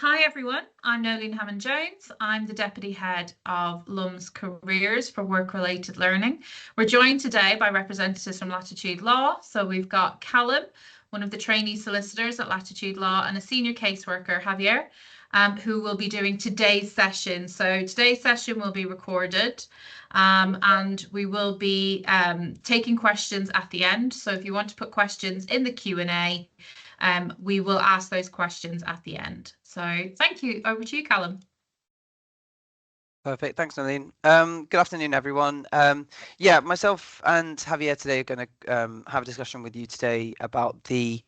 Hi everyone, I'm Noeleen Jones. I'm the Deputy Head of LUMS Careers for Work-Related Learning. We're joined today by representatives from Latitude Law. So we've got Callum, one of the trainee solicitors at Latitude Law, and a senior caseworker, Javier, who will be doing today's session. So today's session will be recorded and we will be taking questions at the end. So if you want to put questions in the Q&A, we will ask those questions at the end. So thank you. Over to you, Callum. Perfect. Thanks, Noeleen. Good afternoon, everyone. Yeah, myself and Javier today are going to have a discussion with you today about the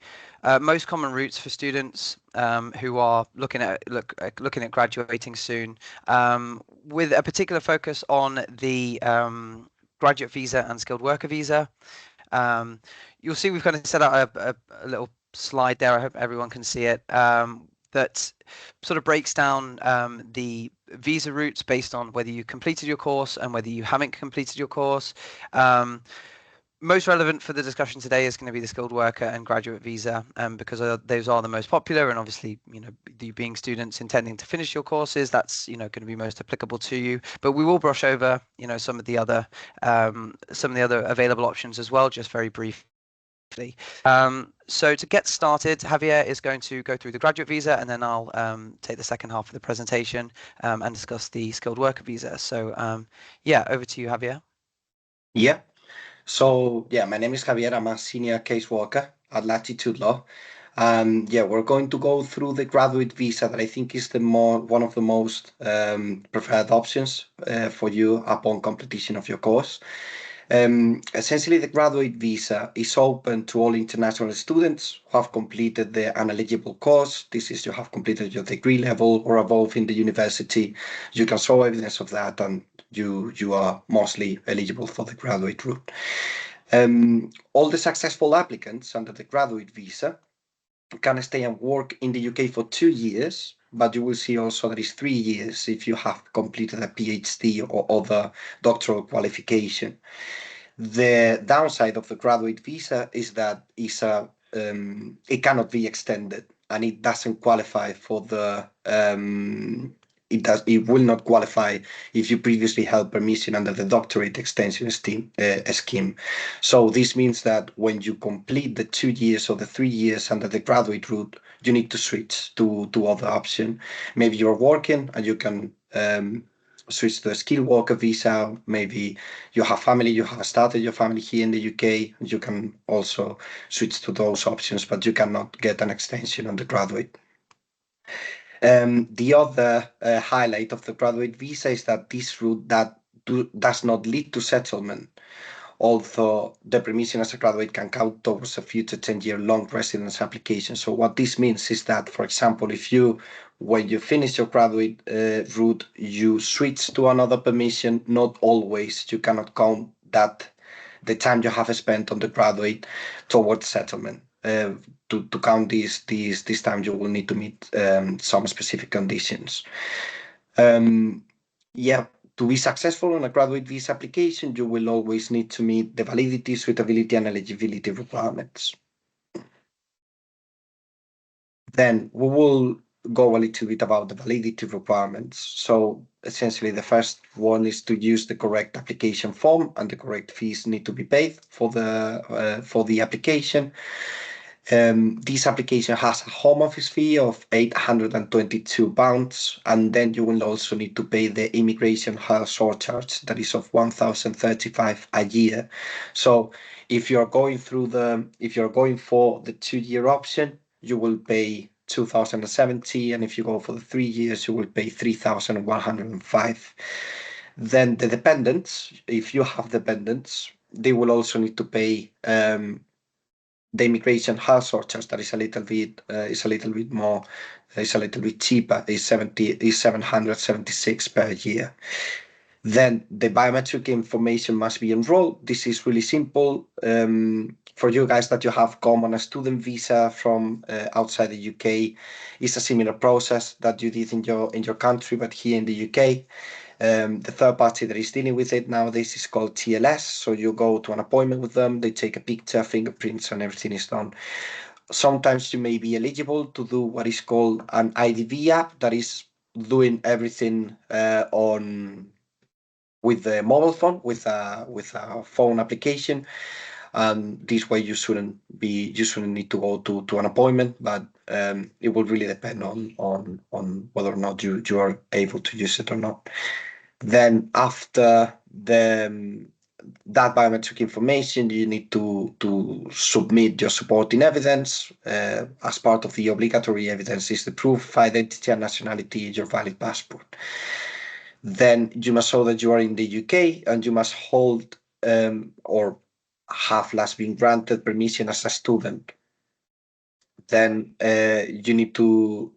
most common routes for students who are looking at graduating soon, with a particular focus on the graduate visa and skilled worker visa. You'll see we've kind of set out a little slide there. I hope everyone can see it. That sort of breaks down the visa routes based on whether you completed your course and whether you haven't completed your course. Most relevant for the discussion today is going to be the skilled worker and graduate visa, because those are the most popular, and obviously, you being students intending to finish your courses, that's going to be most applicable to you. But we will brush over some of the other available options as well, just very briefly. So to get started, Javier is going to go through the graduate visa, and then I'll take the second half of the presentation and discuss the skilled worker visa. So yeah, over to you, Javier. Yeah. So yeah, my name is Javier. I'm a senior caseworker at Latitude Law. Yeah, we're going to go through the graduate visa that I think is one of the most preferred options for you upon completion of your course. Essentially, the graduate visa is open to all international students who have completed an eligible course. This is, you have completed your degree level or above in the university. You can show evidence of that, and you are mostly eligible for the graduate route. All the successful applicants under the graduate visa can stay and work in the UK for 2 years, but you will see also that it's 3 years if you have completed a PhD or other doctoral qualification. The downside of the graduate visa is that it cannot be extended, and it doesn't qualify for the it will not qualify if you previously held permission under the doctorate extension scheme. So this means that when you complete the 2 years or the 3 years under the graduate route, you need to switch to other option. Maybe you're working and you can switch to a skilled worker visa. Maybe you have family, you have started your family here in the UK, you can also switch to those options, but you cannot get an extension on the graduate. The other highlight of the graduate visa is that this route does not lead to settlement, although the permission as a graduate can count towards a future 10-year long residence application. So what this means is that, for example, when you finish your graduate route, you switch to another permission, not always, you cannot count that the time you have spent on the graduate towards settlement. To count this time, you will need to meet some specific conditions. Yeah, to be successful on a graduate visa application, you will always need to meet the validity, suitability, and eligibility requirements. Then we will go a little bit about the validity requirements. So essentially, the first one is to use the correct application form, and the correct fees need to be paid for the application. This application has a home office fee of £822, and then you will also need to pay the immigration health surcharge that is of £1,035 a year. So if you're going for the 2-year option, you will pay £2,070, and if you go for the 3 years, you will pay £3,105. Then the dependents, if you have dependents, they will also need to pay the immigration health surcharge. That is a little bit cheaper. Is £776 per year. Then the biometric information must be enrolled. This is really simple. For you guys that you have come on a student visa from outside the UK, it's a similar process that you did in your country, but here in the UK. The third party that is dealing with it nowadays is called TLS. So you go to an appointment with them, they take a picture, fingerprints, and everything is done. sometimes you may be eligible to do what is called an IDVIA, that is doing everything with the mobile phone, with a phone application. And this way you shouldn't need to go to an appointment, but it will really depend on whether or not you are able to use it or not. Then after that biometric information, you need to submit your supporting evidence. As part of the obligatory evidence is the proof of identity and nationality, your valid passport. Then you must show that you are in the UK and you must hold or have last been granted permission as a student. Then you need to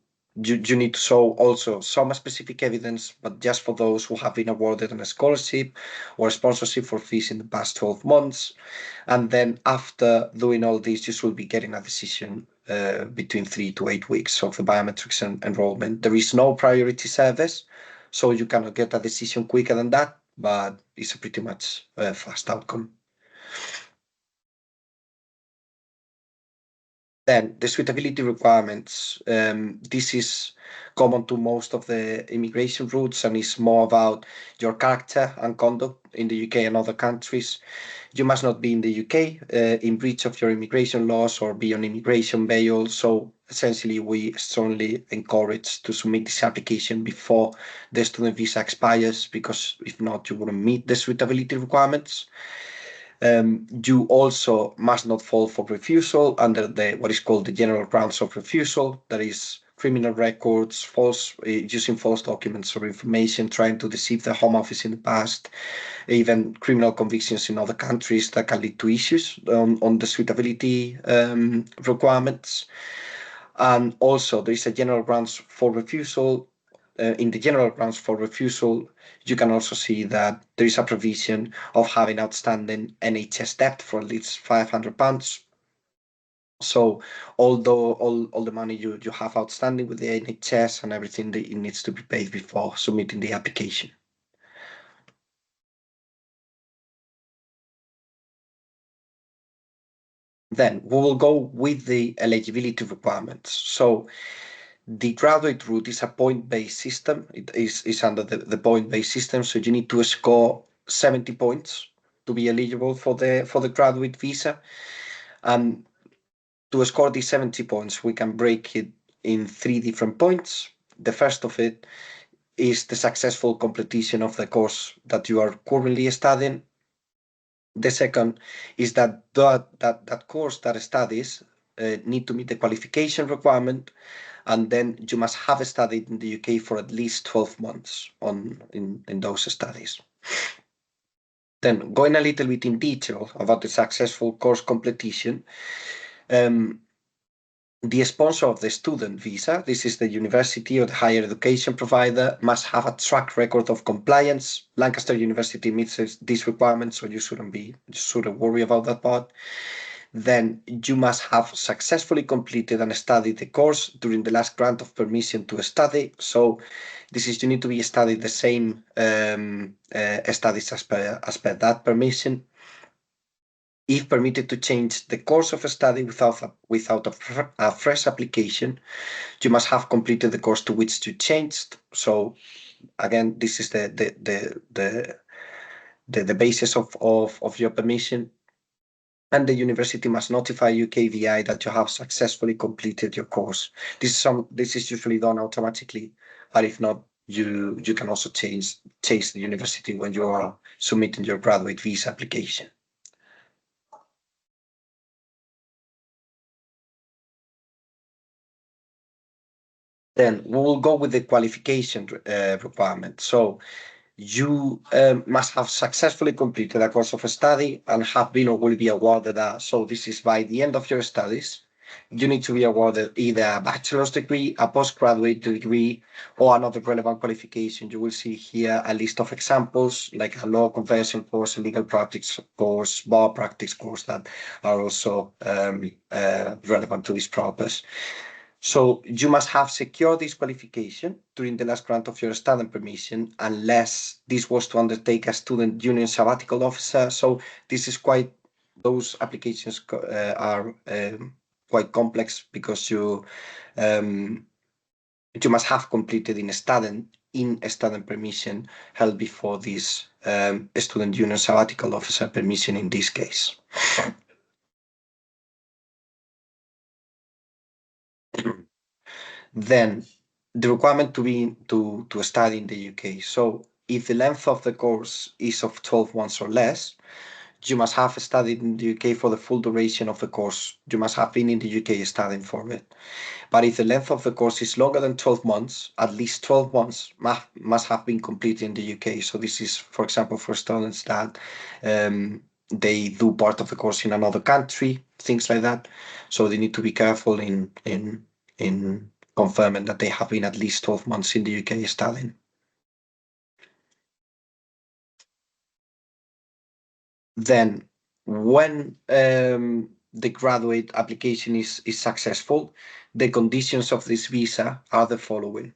show also some specific evidence, but just for those who have been awarded a scholarship or a sponsorship for fees in the past 12 months. And then after doing all this, you should be getting a decision between 3 to 8 weeks of the biometrics enrollment. There is no priority service, so you cannot get a decision quicker than that, but it's a pretty much fast outcome. Then the suitability requirements, this is common to most of the immigration routes and is more about your character and conduct in the UK and other countries. You must not be in the UK in breach of your immigration laws or be on immigration bail. So essentially, we strongly encourage to submit this application before the student visa expires, because if not, you wouldn't meet the suitability requirements. You also must not fall for refusal under what is called the general grounds of refusal. That is criminal records, using false documents or information, trying to deceive the Home Office in the past, even criminal convictions in other countries that can lead to issues on the suitability requirements. And also there is a general grounds for refusal. In the general grounds for refusal, you can also see that there is a provision of having outstanding NHS debt for at least £500. So although all the money you have outstanding with the NHS and everything, it needs to be paid before submitting the application. Then we will go with the eligibility requirements. So the graduate route is a point-based system. It is under the point-based system. So you need to score 70 points to be eligible for the graduate visa. And to score these 70 points, we can break it in 3 different points. The first of it is the successful completion of the course that you are currently studying. The second is that course, that studies, need to meet the qualification requirement, and then you must have studied in the UK for at least 12 months in those studies. Then going a little bit in detail about the successful course completion, the sponsor of the student visa, this is the university or the higher education provider, must have a track record of compliance. Lancaster University meets these requirements, so you shouldn't worry about that part. Then you must have successfully completed and studied the course during the last grant of permission to study. So this is, you need to be studied the same studies as per that permission. If permitted to change the course of study without a fresh application, you must have completed the course to which you changed. So again, this is the basis of your permission. And the university must notify UKVI that you have successfully completed your course. This is usually done automatically, but if not, you can also change the university when you are submitting your graduate visa application. Then we will go with the qualification requirement. So you must have successfully completed a course of study and have been or will be awarded so this is by the end of your studies. You need to be awarded either a bachelor's degree, a postgraduate degree, or another relevant qualification. You will see here a list of examples, like a law conversion course, a legal practice course, bar practice course, that are also relevant to this purpose. So you must have secured this qualification during the last grant of your study permission, unless this was to undertake a student union sabbatical officer. So this is those applications are quite complex because you must have completed in student permission held before this student union sabbatical officer permission in this case. Then the requirement to study in the UK. So if the length of the course is of 12 months or less, you must have studied in the UK for the full duration of the course. You must have been in the UK studying for it. But if the length of the course is longer than 12 months, at least 12 months must have been completed in the UK. So this is, for example, for students that they do part of the course in another country, things like that. So they need to be careful in confirming that they have been at least 12 months in the UK studying. Then when the graduate application is successful, the conditions of this visa are the following.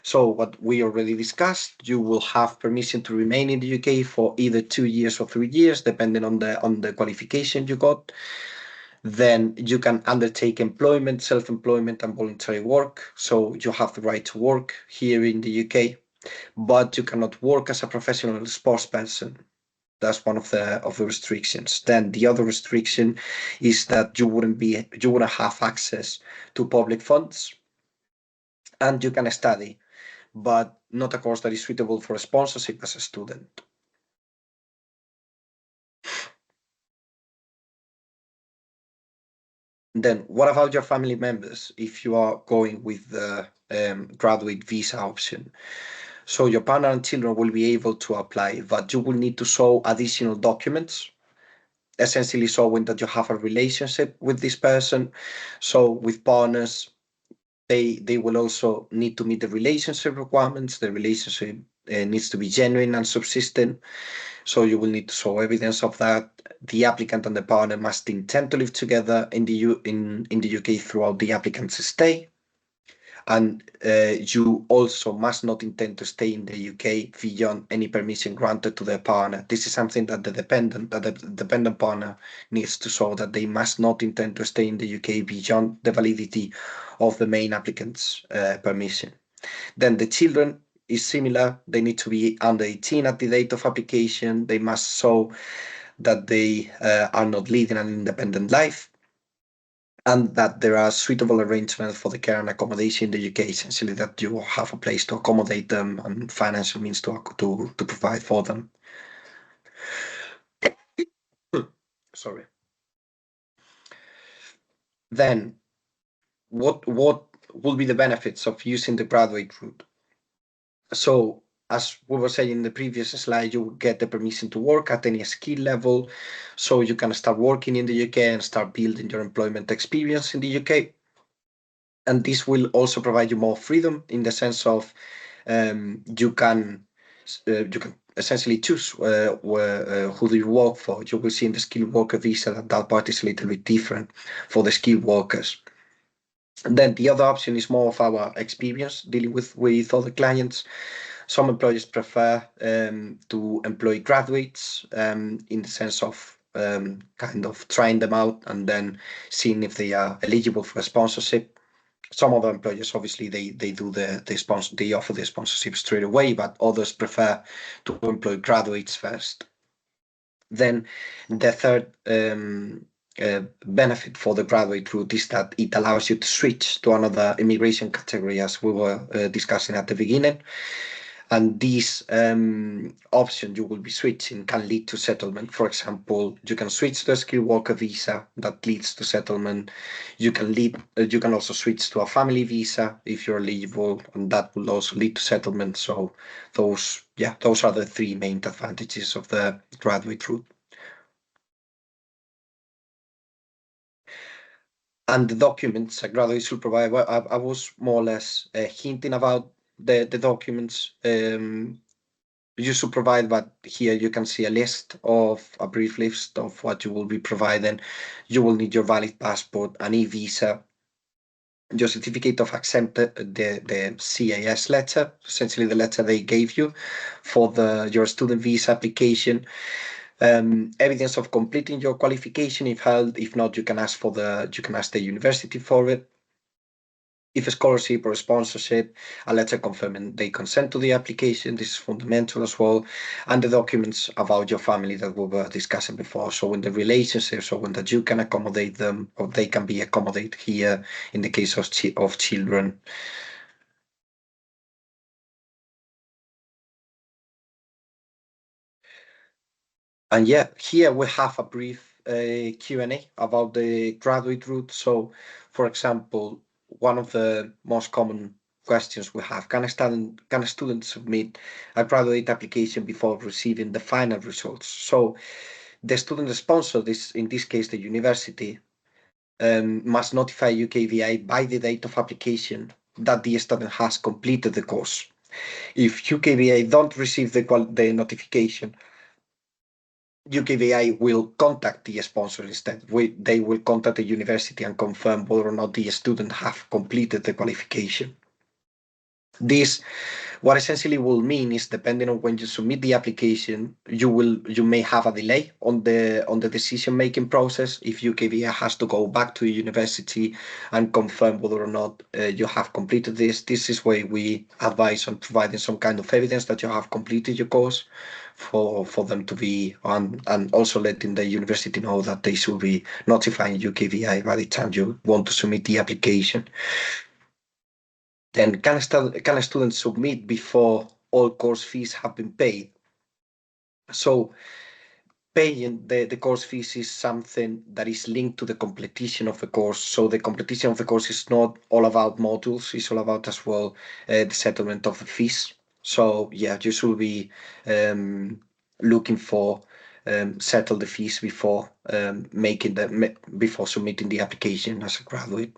So what we already discussed, you will have permission to remain in the UK for either 2 years or 3 years, depending on the qualification you got. Then you can undertake employment, self-employment, and voluntary work. So you have the right to work here in the UK, but you cannot work as a professional sports person. That's one of the restrictions. Then the other restriction is that you wouldn't have access to public funds, and you can study, but not a course that is suitable for a sponsorship as a student. Then what about your family members if you are going with the graduate visa option? So your partner and children will be able to apply, but you will need to show additional documents, essentially showing that you have a relationship with this person. So with partners, they will also need to meet the relationship requirements. The relationship needs to be genuine and subsistent. So you will need to show evidence of that. The applicant and the partner must intend to live together in the UK throughout the applicant's stay. And you also must not intend to stay in the UK beyond any permission granted to the partner. This is something that the dependent partner needs to show, that they must not intend to stay in the UK beyond the validity of the main applicant's permission. Then the children is similar. They need to be under 18 at the date of application. They must show that they are not leading an independent life, and that there are suitable arrangements for the care and accommodation in the UK, essentially that you have a place to accommodate them and financial means to provide for them. Sorry. Then what will be the benefits of using the graduate route? So as we were saying in the previous slide, you will get the permission to work at any skill level. So you can start working in the UK and start building your employment experience in the UK. And this will also provide you more freedom in the sense of you can essentially choose who do you work for. You will see in the skilled worker visa that part is a little bit different for the skilled workers. And then the other option is more of our experience dealing with other clients. Some employers prefer to employ graduates in the sense of kind of trying them out and then seeing if they are eligible for a sponsorship. Some other employers, obviously, they do they offer the sponsorship straight away, but others prefer to employ graduates first. Then the third benefit for the graduate route is that it allows you to switch to another immigration category, as we were discussing at the beginning. And this option you will be switching can lead to settlement. For example, you can switch to a skilled worker visa that leads to settlement. You can also switch to a family visa if you're eligible, and that will also lead to settlement. So those are the three main advantages of the graduate route. And the documents a graduate should provide. Well, I was more or less hinting about the documents you should provide, but here you can see a brief list of what you will be providing. You will need your valid passport, an e-visa, your certificate of acceptance, the CAS letter, essentially the letter they gave you for your student visa application, Evidence of completing your qualification if held. If not, you can ask the university for it. If a scholarship or a sponsorship, a letter confirming they consent to the application. This is fundamental as well. And the documents about your family that we were discussing before. So in the relationships, so when that you can accommodate them or they can be accommodated here in the case of children. And yeah, here we have a brief Q&A about the graduate route. So, for example, one of the most common questions we have, can a student submit a graduate application before receiving the final results? So the student sponsor, in this case, the university, must notify UKVI by the date of application that the student has completed the course. If UKVI don't receive the notification, UKVI will contact the sponsor instead. They will contact the university and confirm whether or not the student have completed the qualification. This, what essentially will mean is, depending on when you submit the application, you may have a delay on the decision making process if UKVI has to go back to the university and confirm whether or not you have completed this. This is why we advise on providing some kind of evidence that you have completed your course for them to be on, and also letting the university know that they should be notifying UKVI by the time you want to submit the application. Then can a student submit before all course fees have been paid? So paying the course fees is something that is linked to the completion of the course. So the completion of the course is not all about modules, it's all about as well the settlement of the fees. So yeah, you should be looking for settle the fees before before submitting the application as a graduate.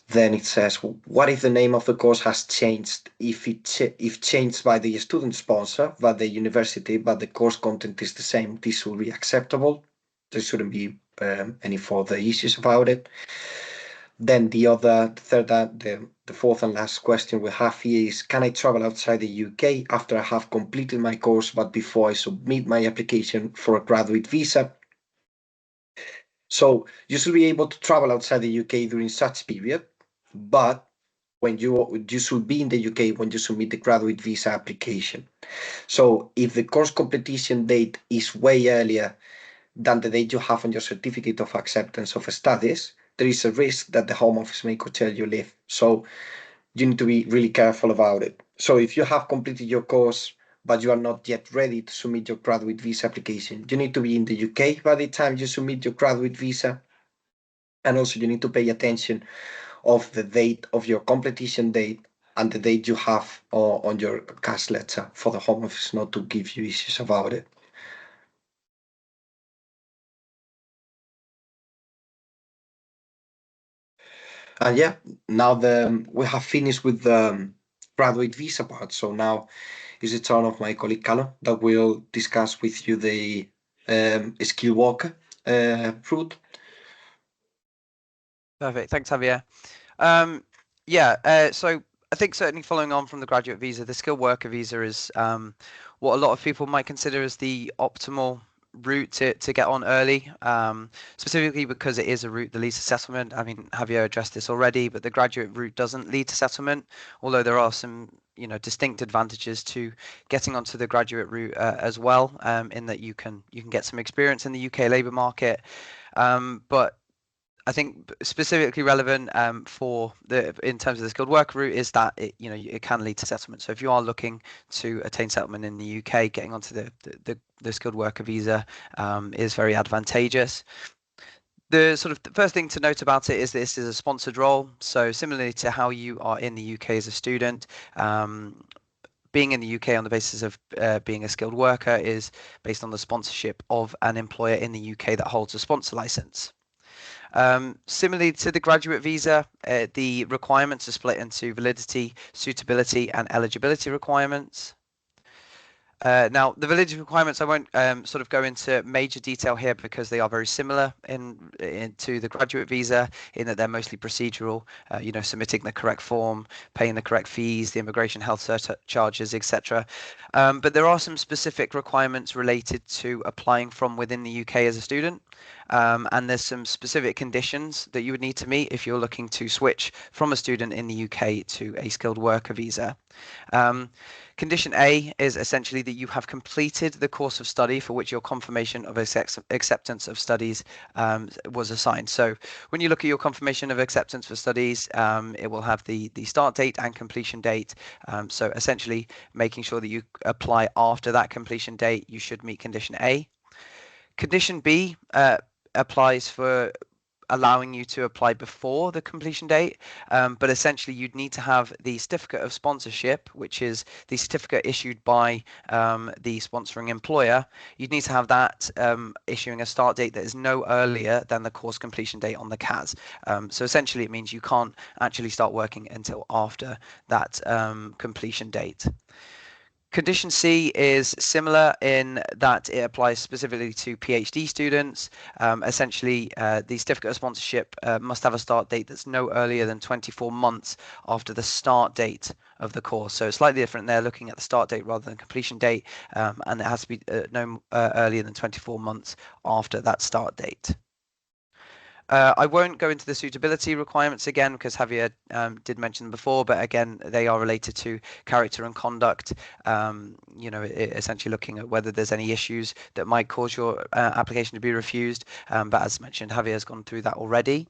Then it says, what if the name of the course has changed? If changed by the student sponsor, by the university, but the course content is the same, this will be acceptable. There shouldn't be any further issues about it. Then the fourth and last question we have here is, can I travel outside the UK after I have completed my course, but before I submit my application for a graduate visa? So you should be able to travel outside the UK during such period, but when you should be in the UK when you submit the graduate visa application. So if the course completion date is way earlier than the date you have on your certificate of acceptance of studies, there is a risk that the Home Office may curtail your leave. So you need to be really careful about it. So if you have completed your course, but you are not yet ready to submit your graduate visa application, you need to be in the UK by the time you submit your graduate visa. And also you need to pay attention of the date of your completion date and the date you have on your cash letter for the Home Office not to give you issues about it. And yeah, now we have finished with the graduate visa part. So now is the turn of my colleague Callum that will discuss with you the skill worker route. Perfect. Thanks, Javier. So I think certainly following on from the graduate visa, the skilled worker visa is what a lot of people might consider as the optimal route to get on early, specifically because it is a route that leads to settlement. I mean, Javier addressed this already, but the graduate route doesn't lead to settlement, although there are some distinct advantages to getting onto the graduate route as well, in that you can get some experience in the UK labour market, but I think specifically relevant in terms of the skilled worker route is that it can lead to settlement. So if you are looking to attain settlement in the UK, getting onto the skilled worker visa is very advantageous. The first thing to note about it is this is a sponsored role. So similarly to how you are in the UK as a student, being in the UK on the basis of being a skilled worker is based on the sponsorship of an employer in the UK that holds a sponsor license. Similarly to the graduate visa, the requirements are split into validity, suitability, and eligibility requirements. Now, the validity requirements, I won't go into major detail here because they are very similar to the graduate visa in that they're mostly procedural, submitting the correct form, paying the correct fees, the immigration health charges, etc. But there are some specific requirements related to applying from within the UK as a student. And there's some specific conditions that you would need to meet if you're looking to switch from a student in the UK to a skilled worker visa. Condition A is essentially that you have completed the course of study for which your confirmation of acceptance of studies was assigned. So when you look at your confirmation of acceptance for studies, it will have the start date and completion date. So essentially making sure that you apply after that completion date, you should meet condition A. Condition B applies for allowing you to apply before the completion date, but essentially you'd need to have the certificate of sponsorship, which is the certificate issued by the sponsoring employer. You'd need to have that issuing a start date that is no earlier than the course completion date on the CAS. So essentially it means you can't actually start working until after that completion date. Condition C is similar in that it applies specifically to PhD students. Essentially, the certificate of sponsorship must have a start date that's no earlier than 24 months after the start date of the course. So it's slightly different there, looking at the start date rather than completion date, and it has to be no earlier than 24 months after that start date. I won't go into the suitability requirements again because Javier did mention them before, but again, they are related to character and conduct, essentially looking at whether there's any issues that might cause your application to be refused. But as mentioned, Javier has gone through that already.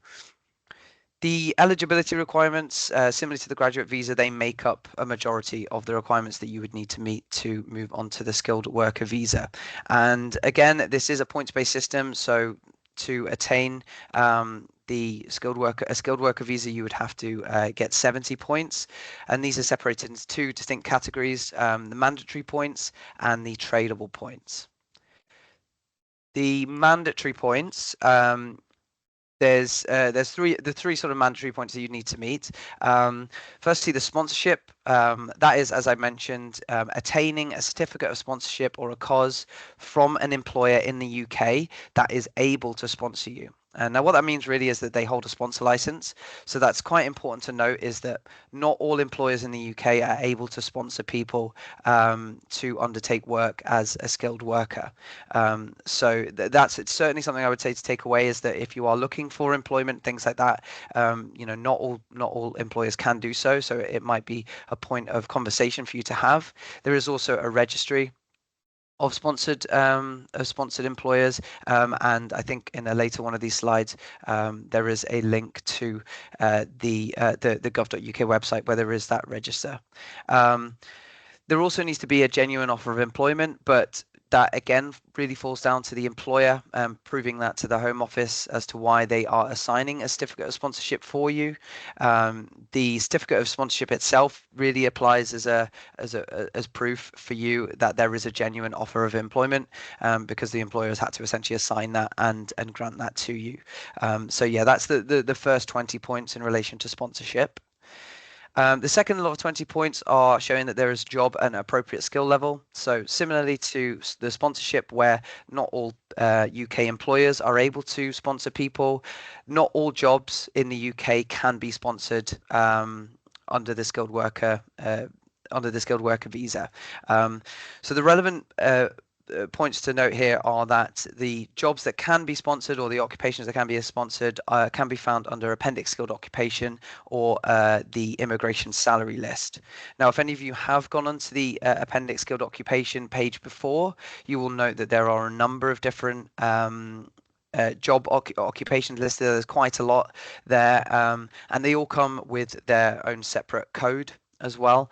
The eligibility requirements, similar to the graduate visa, they make up a majority of the requirements that you would need to meet to move on to the skilled worker visa. And again, this is a points-based system, so to attain the skilled worker visa, you would have to get 70 points, and these are separated into two distinct categories: the mandatory points and the tradable points. The mandatory points, there's three sort of mandatory points that you need to meet. Firstly, the sponsorship. That is, as I mentioned, attaining a certificate of sponsorship or a COS from an employer in the UK that is able to sponsor you. Now what that means really is that they hold a sponsor license. So that's quite important to note, is that not all employers in the UK are able to sponsor people to undertake work as a skilled worker. So that's certainly something I would say to take away, is that if you are looking for employment, things like that, not all employers can do so. So it might be a point of conversation for you to have. There is also a registry of sponsored employers, and I think in a later one of these slides there is a link to the gov.uk website where there is that register. There also needs to be a genuine offer of employment, but that again really falls down to the employer, proving that to the Home Office as to why they are assigning a certificate of sponsorship for you. The certificate of sponsorship itself really applies as proof for you that there is a genuine offer of employment, because the employer has had to essentially assign that and grant that to you. So yeah, that's the first 20 points in relation to sponsorship. The second lot of 20 points are showing that there is job and appropriate skill level. So similarly to the sponsorship, where not all UK employers are able to sponsor people, not all jobs in the UK can be sponsored under the skilled worker visa. So the relevant points to note here are that the jobs that can be sponsored, or the occupations that can be sponsored, can be found under Appendix Skilled Occupation or the Immigration Salary List. Now, if any of you have gone onto the Appendix Skilled Occupation page before, you will note that there are a number of different job occupations listed. There's quite a lot there, and they all come with their own separate code as well.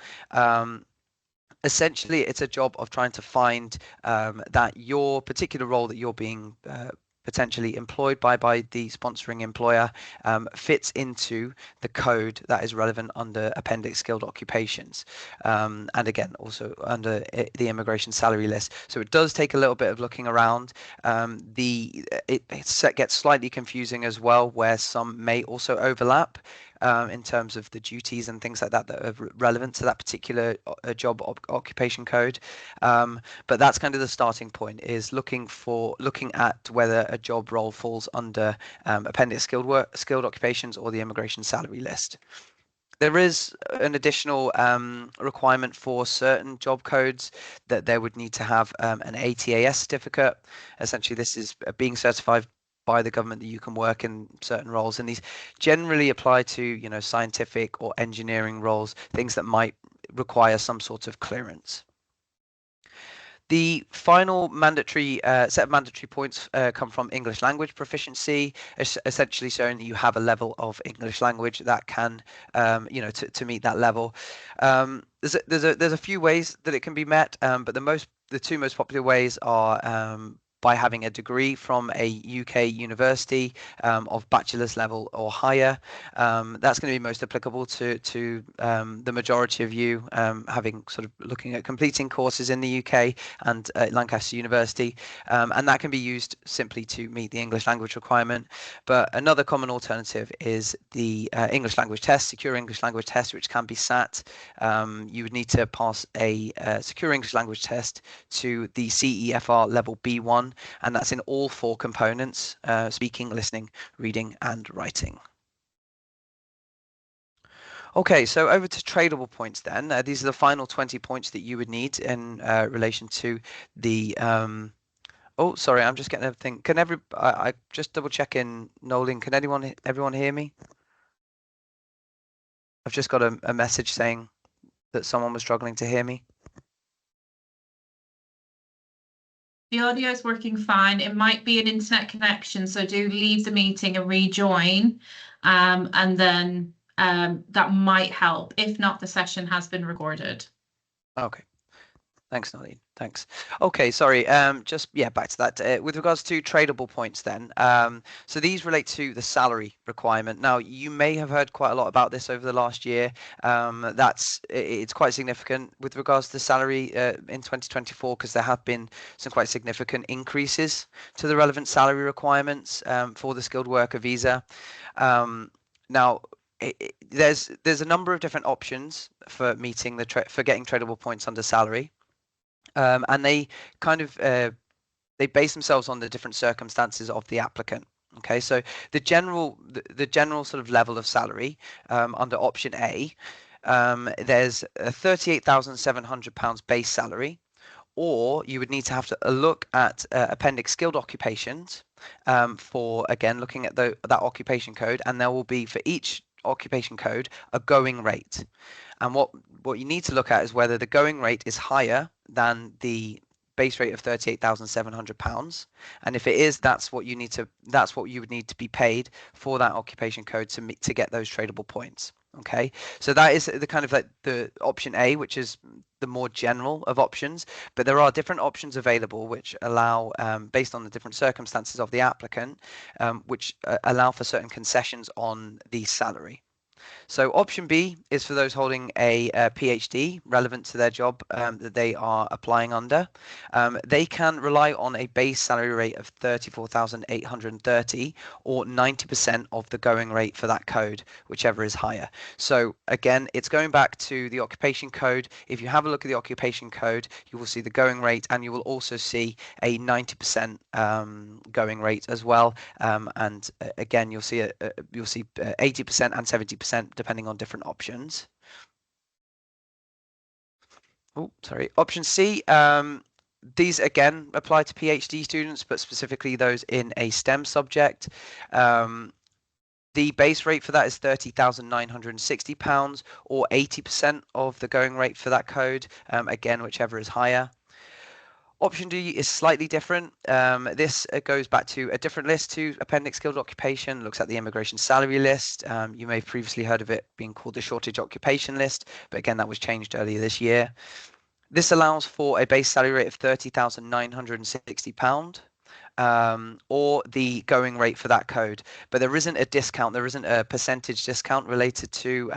Essentially, it's a job of trying to find that your particular role that you're being potentially employed by the sponsoring employer fits into the code that is relevant under Appendix Skilled Occupations, and again also under the Immigration Salary List. So it does take a little bit of looking around. It gets slightly confusing as well, where some may also overlap in terms of the duties and things like that are relevant to that particular job occupation code. But that's kind of the starting point, is looking at whether a job role falls under Appendix Skilled Occupations or the Immigration Salary List. There is an additional requirement for certain job codes that they would need to have an ATAS certificate. Essentially, this is being certified by the government that you can work in certain roles, and these generally apply to, you know, scientific or engineering roles, things that might require some sort of clearance. The final mandatory set of mandatory points come from English language proficiency, essentially showing that you have a level of English language that can, you know, to meet that level. There's a few ways that it can be met, but the two most popular ways are by having a degree from a UK university of bachelor's level or higher. That's going to be most applicable to the majority of you having sort of looking at completing courses in the UK and Lancaster University, and that can be used simply to meet the English language requirement. But another common alternative is the English language test, secure English language test, which can be sat. You would need to pass a secure English language test to the CEFR level B1, and that's in all 4 components: speaking, listening, reading, and writing. Okay, so over to tradable points then. These are the final 20 points that you would need in relation to the oh, sorry, I'm just getting everything. Can I just double check in, Noeleen, can everyone hear me? I've just got a message saying that someone was struggling to hear me. The audio is working fine. It might be an internet connection, so do leave the meeting and rejoin, and then that might help. If not, the session has been recorded. Okay. Thanks, Noeleen. Thanks. Okay, sorry. Just back to that. With regards to tradable points, then. So these relate to the salary requirement. Now, you may have heard quite a lot about this over the last year. It's quite significant with regards to salary in 2024, because there have been some quite significant increases to the relevant salary requirements for the skilled worker visa. Now, there's a number of different options for meeting for getting tradable points under salary. And they kind of they base themselves on the different circumstances of the applicant. Okay, so the general sort of level of salary under option A, there's a £38,700 base salary, or you would need to have a look at appendix skilled occupations for, again, looking at that occupation code, and there will be for each occupation code a going rate. And what you need to look at is whether the going rate is higher than the base rate of £38,700, and if it is, that's what you would need to be paid for that occupation code to get those tradable points. Okay, so that is the kind of like the option A, which is the more general of options, but there are different options available which allow, based on the different circumstances of the applicant, which allow for certain concessions on the salary. So option B is for those holding a PhD relevant to their job that they are applying under. They can rely on a base salary rate of 34,830 or 90% of the going rate for that code, whichever is higher. So again, it's going back to the occupation code. If you have a look at the occupation code, you will see the going rate, and you will also see a 90% going rate as well. And again, you'll see 80% and 70% depending on different options. Oh, sorry. Option C. These again apply to PhD students, but specifically those in a STEM subject. The base rate for that is £30,960 or 80% of the going rate for that code. Again, whichever is higher. Option D is slightly different. This goes back to a different list to appendix skilled occupation, looks at the immigration salary list. You may have previously heard of it being called the shortage occupation list, but again, that was changed earlier this year. This allows for a base salary rate of £30,960. Or the going rate for that code, but there isn't a discount. There isn't a percentage discount related to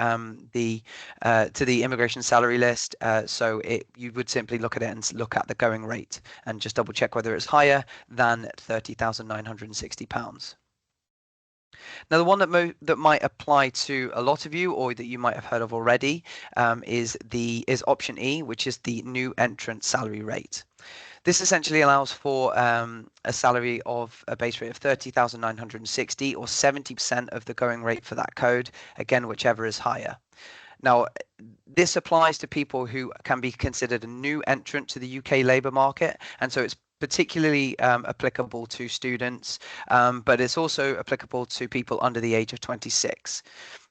the immigration salary list. So you would simply look at it and look at the going rate and just double check whether it's higher than £30,960. Now, the one that might apply to a lot of you, or that you might have heard of already, is option E, which is the new entrant salary rate. This essentially allows for a salary of a base rate of 30,960, or 70% of the going rate for that code, again, whichever is higher. Now, this applies to people who can be considered a new entrant to the UK labour market, and so it's particularly applicable to students, but it's also applicable to people under the age of 26.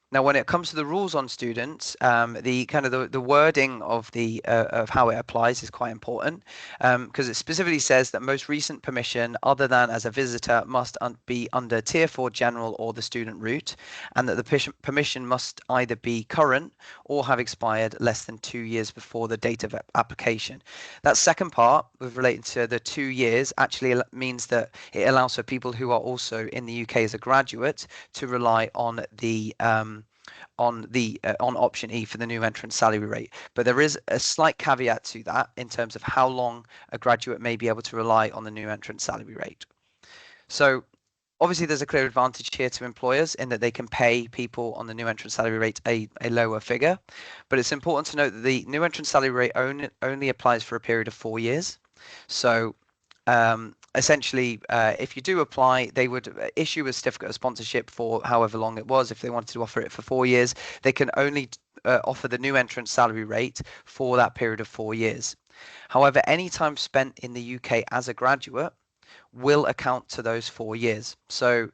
Now, when it comes to the rules on students, the wording of of how it applies is quite important, because it specifically says that most recent permission, other than as a visitor, must be under Tier 4 General or the student route, and that the permission must either be current or have expired less than 2 years before the date of application. That second part, with relating to the 2 years, actually means that it allows for people who are also in the UK as a graduate to rely on on option E for the new entrant salary rate. But there is a slight caveat to that in terms of how long a graduate may be able to rely on the new entrant salary rate. So obviously there's a clear advantage here to employers in that they can pay people on the new entrant salary rate a lower figure, but it's important to note that the new entrant salary rate only applies for a period of 4 years. So essentially, if you do apply, they would issue a certificate of sponsorship for however long it was. If they wanted to offer it for 4 years, they can only offer the new entrant salary rate for that period of 4 years. However, any time spent in the UK as a graduate will account to those 4 years. So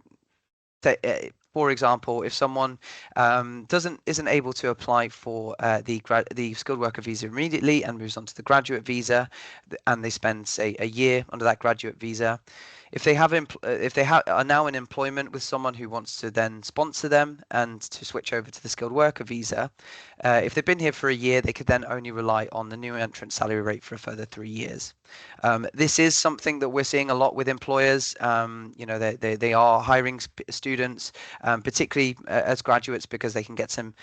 for example, if someone isn't able to apply for the skilled worker visa immediately and moves on to the graduate visa, and they spend, say, a year under that graduate visa, if they are now in employment with someone who wants to then sponsor them and to switch over to the skilled worker visa, if they've been here for a year, they could then only rely on the new entrant salary rate for a further 3 years. This is something that we're seeing a lot with employers. They are hiring students, particularly as graduates, because they can get some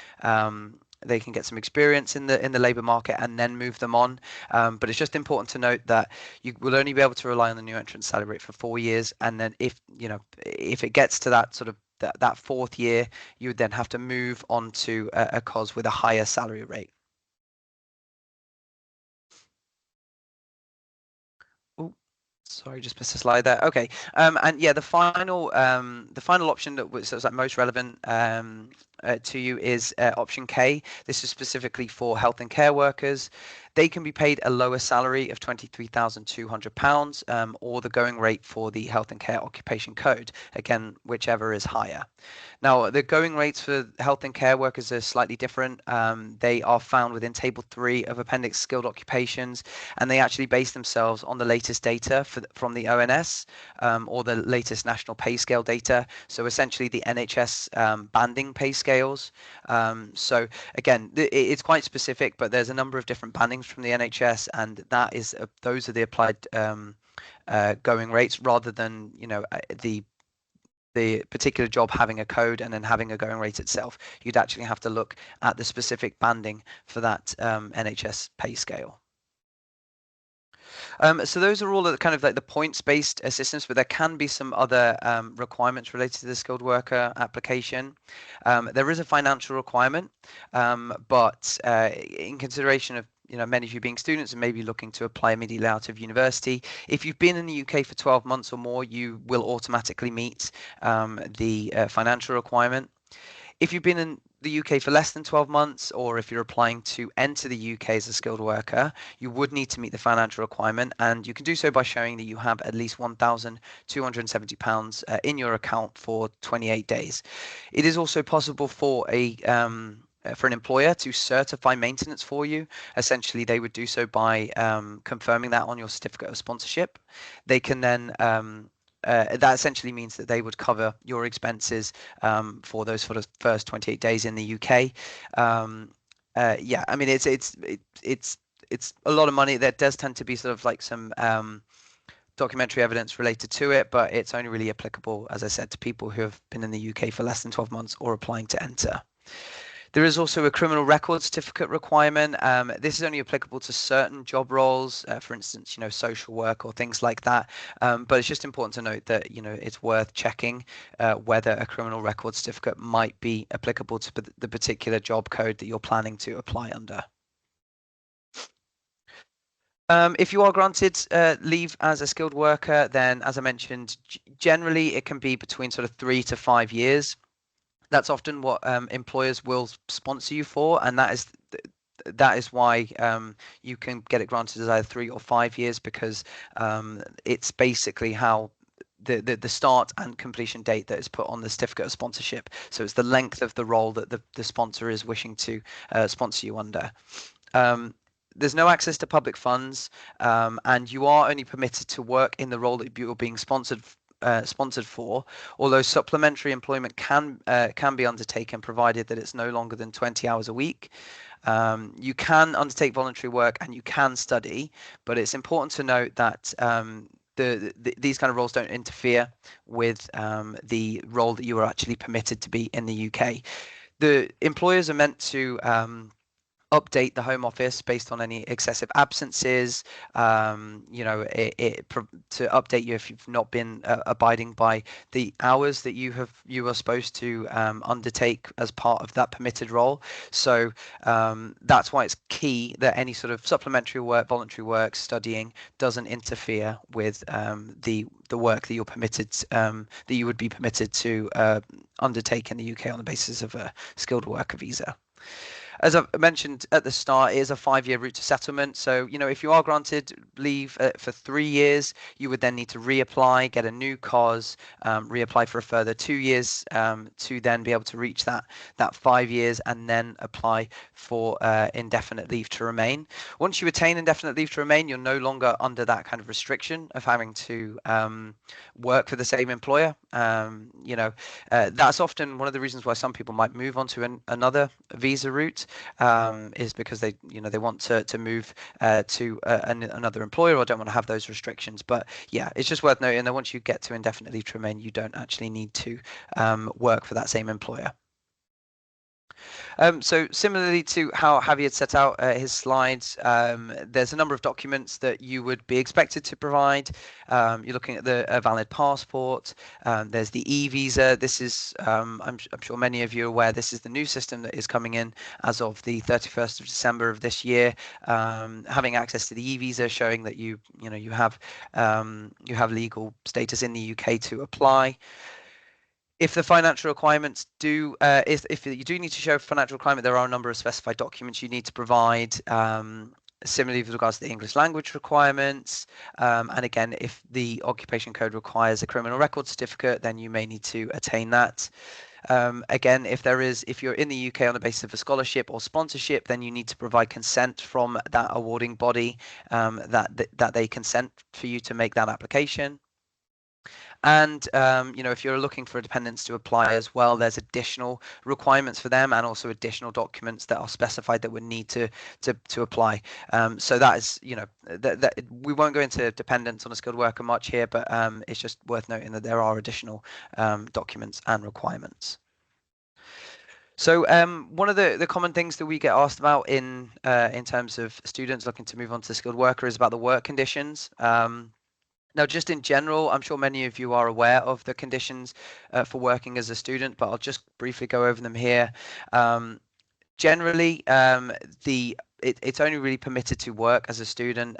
experience in the labour market and then move them on. But it's just important to note that you will only be able to rely on the new entrant salary rate for 4 years, and then if it gets to that sort of that 4th year, you would then have to move on to a cause with a higher salary rate. Sorry, just missed a slide there. Okay, and yeah, the final option that was most relevant to you is option K. This is specifically for health and care workers. They can be paid a lower salary of £23,200, or the going rate for the health and care occupation code, again, whichever is higher. Now, the going rates for health and care workers are slightly different. They are found within Table 3 of Appendix Skilled Occupations, and they actually base themselves on the latest data from the ONS, or the latest national pay scale data. So essentially the NHS banding pay scales. So again, it's quite specific, but there's a number of different bandings from the NHS, and those are the applied going rates, rather than the particular job having a code and then having a going rate itself. You'd actually have to look at the specific banding for that NHS pay scale. So those are all the kind of like the points-based assistance, but there can be some other requirements related to the skilled worker application. There is a financial requirement, but in consideration of many of you being students and maybe looking to apply immediately out of university, if you've been in the UK for 12 months or more, you will automatically meet the financial requirement. If you've been in the UK for less than 12 months, or if you're applying to enter the UK as a skilled worker, you would need to meet the financial requirement, and you can do so by showing that you have at least £1,270 in your account for 28 days. It is also possible for an employer to certify maintenance for you. Essentially, they would do so by confirming that on your certificate of sponsorship. They can then that essentially means that they would cover your expenses for those sort of first 28 days in the UK. Yeah, I mean it's a lot of money. There does tend to be sort of like some documentary evidence related to it, but it's only really applicable, as I said, to people who have been in the UK for less than 12 months or applying to enter. There is also a criminal record certificate requirement. This is only applicable to certain job roles, for instance, social work or things like that. But it's just important to note that, it's worth checking whether a criminal record certificate might be applicable to the particular job code that you're planning to apply under. If you are granted leave as a skilled worker, then as I mentioned, generally it can be between sort of 3 to 5 years. That's often what employers will sponsor you for, and that is why you can get it granted as either 3 or 5 years, because it's basically how the start and completion date that is put on the certificate of sponsorship. So it's the length of the role that the sponsor is wishing to sponsor you under. There's no access to public funds, and you are only permitted to work in the role that you're being sponsored for, although supplementary employment can be undertaken provided that it's no longer than 20 hours a week. You can undertake voluntary work and you can study, but it's important to note that these kind of roles don't interfere with the role that you are actually permitted to be in the UK. The employers are meant to update the Home Office based on any excessive absences, to update you if you've not been abiding by the hours that you are supposed to undertake as part of that permitted role. So that's why it's key that any sort of supplementary work, voluntary work, studying doesn't interfere with the work that you're permitted, that you would be permitted to undertake in the UK on the basis of a skilled worker visa. As I mentioned at the start, it is a 5-year route to settlement. So, if you are granted leave for 3 years, you would then need to reapply, get a new cause, reapply for a further 2 years to then be able to reach that 5 years, and then apply for indefinite leave to remain. Once you attain indefinite leave to remain, you're no longer under that kind of restriction of having to work for the same employer. That's often one of the reasons why some people might move on to another visa route. Is because they want to move to another employer or don't want to have those restrictions. But yeah, it's just worth noting that once you get to indefinite leave to remain, you don't actually need to work for that same employer. So similarly to how Javier had set out his slides, there's a number of documents that you would be expected to provide. You're looking at a valid passport. There's the e-visa. This is, I'm sure many of you are aware, this is the new system that is coming in as of the 31st of December of this year. Having access to the e-visa, showing that you have legal status in the UK to apply. If the financial requirements if you do need to show financial requirement, there are a number of specified documents you need to provide. Similarly, with regards to the English language requirements, and again, if the occupation code requires a criminal record certificate, then you may need to attain that. Again, if you're in the UK on the basis of a scholarship or sponsorship, then you need to provide consent from that awarding body, that they consent for you to make that application. And if you're looking for dependents to apply as well, there's additional requirements for them and also additional documents that are specified that would need to apply. So that is, that we won't go into dependents on a skilled worker much here, but it's just worth noting that there are additional documents and requirements. So one of the common things that we get asked about in terms of students looking to move on to skilled worker is about the work conditions. Now, just in general, I'm sure many of you are aware of the conditions for working as a student, but I'll just briefly go over them here. Generally, it's only really permitted to work as a student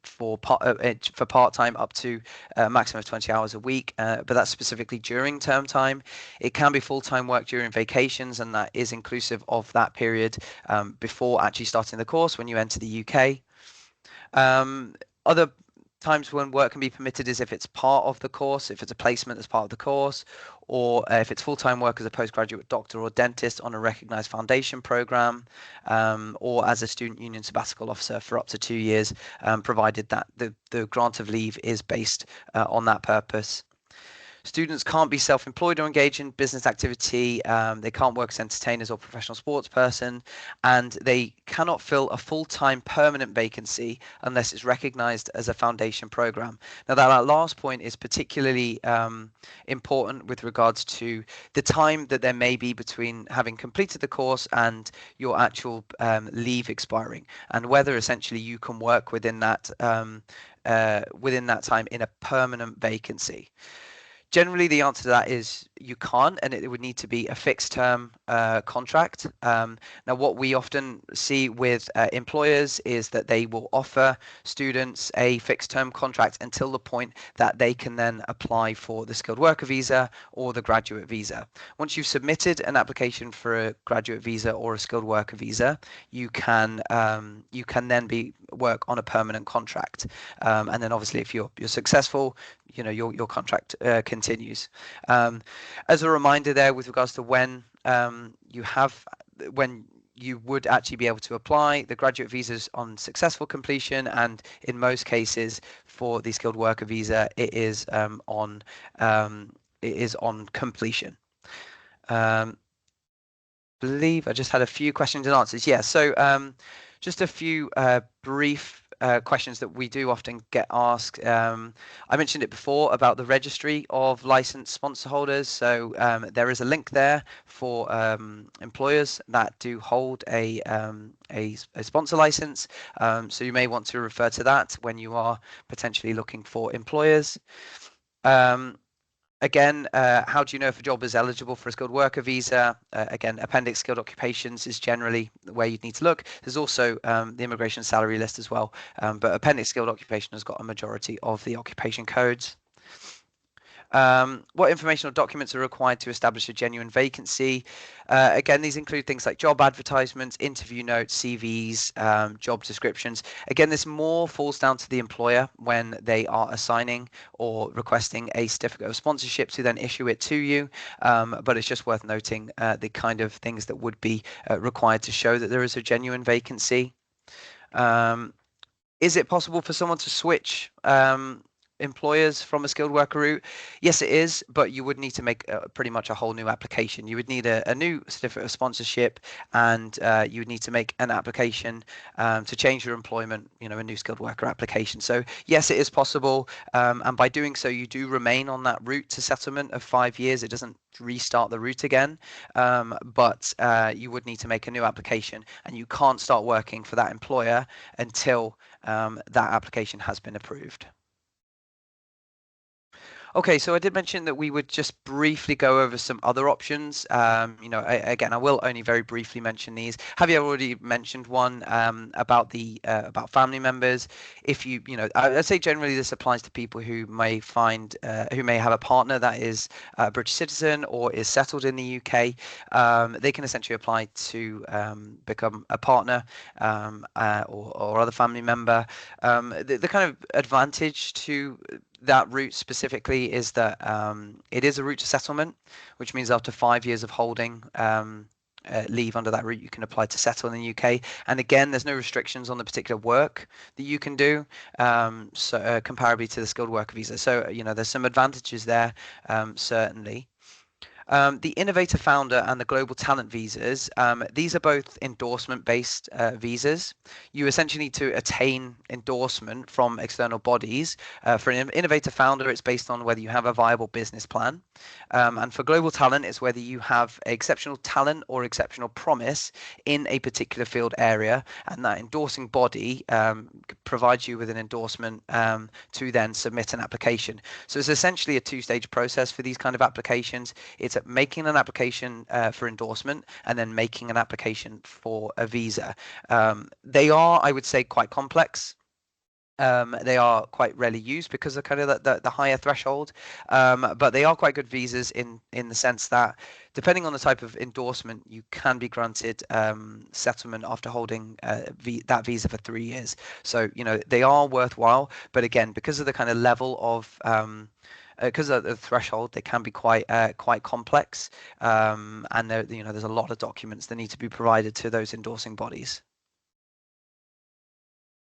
for part-time up to a maximum of 20 hours a week, but that's specifically during term time. It can be full-time work during vacations, and that is inclusive of that period before actually starting the course when you enter the UK. Other times when work can be permitted is if it's part of the course, if it's a placement as part of the course, or if it's full-time work as a postgraduate doctor or dentist on a recognised foundation programme, or as a student union sabbatical officer for up to 2 years, provided that the grant of leave is based on that purpose. Students can't be self-employed or engage in business activity. They can't work as entertainers or professional sports person, and they cannot fill a full-time permanent vacancy unless it's recognized as a foundation program. Now, that last point is particularly important with regards to the time that there may be between having completed the course and your actual leave expiring, and whether essentially you can work within that time in a permanent vacancy. Generally, the answer to that is you can't, and it would need to be a fixed term contract. Now, what we often see with employers is that they will offer students a fixed term contract until the point that they can then apply for the skilled worker visa or the graduate visa. Once you've submitted an application for a graduate visa or a skilled worker visa, you can then work on a permanent contract, and then obviously if you're successful, your contract continues. As a reminder there with regards to when you would actually be able to apply the graduate visas on successful completion, and in most cases for the skilled worker visa it is on completion. Believe I just had a few questions and answers. Yeah, so just a few brief questions that we do often get asked. I mentioned it before about the registry of licensed sponsor holders. So there is a link there for employers that do hold a sponsor license. So you may want to refer to that when you are potentially looking for employers. Again, how do you know if a job is eligible for a skilled worker visa? Again, appendix skilled occupations is generally where you'd need to look. There's also the immigration salary list as well, but appendix skilled occupation has got a majority of the occupation codes. What information or documents are required to establish a genuine vacancy? Again, these include things like job advertisements, interview notes, CVs, job descriptions. Again, this more falls down to the employer when they are assigning or requesting a certificate of sponsorship to then issue it to you. But it's just worth noting the kind of things that would be required to show that there is a genuine vacancy. Is it possible for someone to switch employers from a skilled worker route? Yes, it is, but you would need to make pretty much a whole new application. You would need a new certificate of sponsorship, and you would need to make an application to change your employment, a new skilled worker application. So yes, it is possible, and by doing so you do remain on that route to settlement of 5 years. It doesn't restart the route again, but you would need to make a new application, and you can't start working for that employer until that application has been approved. Okay, so I did mention that we would just briefly go over some other options. Again, I will only very briefly mention these. Javier already mentioned one about family members. If I'd say generally this applies to people who may have a partner that is a British citizen or is settled in the UK. They can essentially apply to become a partner or other family member. The kind of advantage to that route specifically is that it is a route to settlement, which means after 5 years of holding leave under that route, you can apply to settle in the UK. And again, there's no restrictions on the particular work that you can do, comparably to the skilled worker visa. So there's some advantages there, certainly. The Innovator Founder and the Global Talent visas, these are both endorsement-based visas. You essentially need to attain endorsement from external bodies. For an Innovator Founder, it's based on whether you have a viable business plan. And for Global Talent, it's whether you have exceptional talent or exceptional promise in a particular field area, and that endorsing body provides you with an endorsement to then submit an application. So it's essentially a two-stage process for these kind of applications. It's making an application for endorsement and then making an application for a visa. They are, I would say, quite complex. They are quite rarely used because of kind of the higher threshold, but they are quite good visas in the sense that depending on the type of endorsement, you can be granted settlement after holding that visa for 3 years. So they are worthwhile, but again, because of the kind of level of because of the threshold, they can be quite complex, and there's a lot of documents that need to be provided to those endorsing bodies.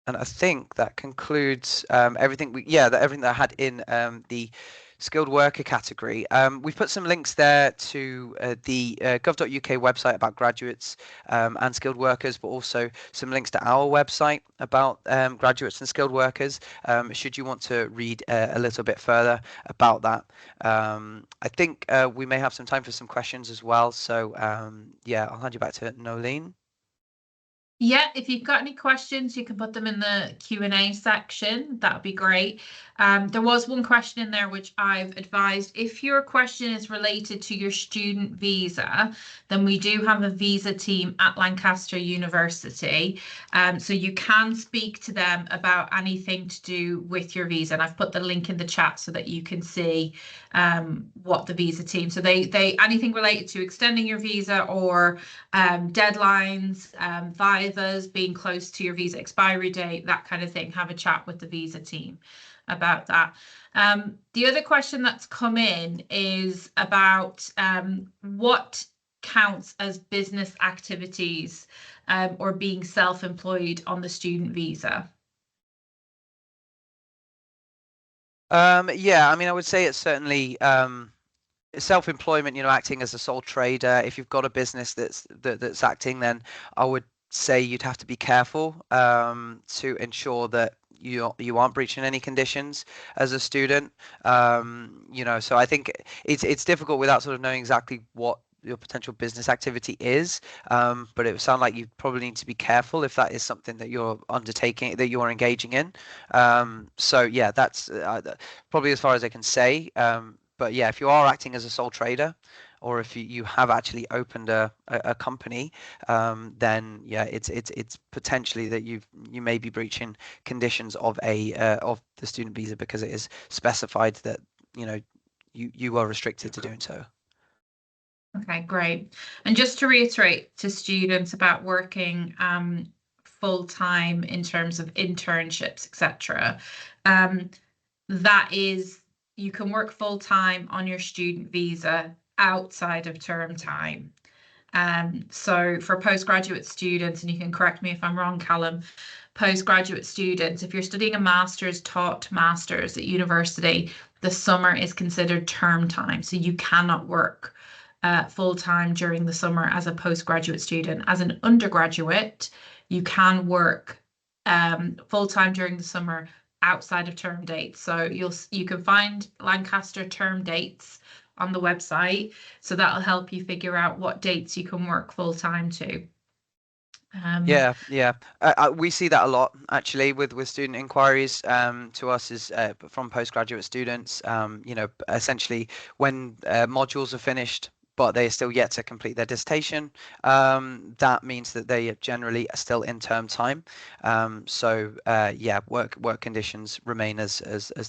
And I think that concludes everything that I had in the skilled worker category. We've put some links there to the gov.uk website about graduates and skilled workers, but also some links to our website about graduates and skilled workers, should you want to read a little bit further about that. I think we may have some time for some questions as well. So yeah, I'll hand you back to Noeleen. Yeah, if you've got any questions, you can put them in the Q&A section. That would be great. There was one question in there which I've advised. If your question is related to your student visa, then we do have a visa team at Lancaster University. So you can speak to them about anything to do with your visa. And I've put the link in the chat so that you can see what the visa team. So they anything related to extending your visa or deadlines, vivas, being close to your visa expiry date, that kind of thing, have a chat with the visa team about that. The other question that's come in is about what counts as business activities or being self-employed on the student visa. Yeah, I mean, I would say it's certainly self-employment, acting as a sole trader. If you've got a business that's acting, then I would say you'd have to be careful to ensure that you aren't breaching any conditions as a student. So I think it's difficult without sort of knowing exactly what your potential business activity is, but it would sound like you probably need to be careful if that is something that you're undertaking, that you're engaging in. So yeah, that's probably as far as I can say. But yeah, if you are acting as a sole trader, or if you have actually opened a company, then yeah, it's potentially that you may be breaching conditions of of the student visa, because it is specified that you are restricted to doing so. Okay, great. And just to reiterate to students about working full-time in terms of internships, etc., that is, you can work full-time on your student visa outside of term time. So for postgraduate students, and you can correct me if I'm wrong, Callum, postgraduate students, if you're studying a master's, taught master's at university, the summer is considered term time. So you cannot work full-time during the summer as a postgraduate student. As an undergraduate, you can work full-time during the summer outside of term dates. So you can find Lancaster term dates on the website, so that'll help you figure out what dates you can work full-time to. Yeah. We see that a lot actually with student inquiries to us is from postgraduate students. Essentially when modules are finished, but they are still yet to complete their dissertation. That means that they are generally still in term time. Yeah, work conditions remain as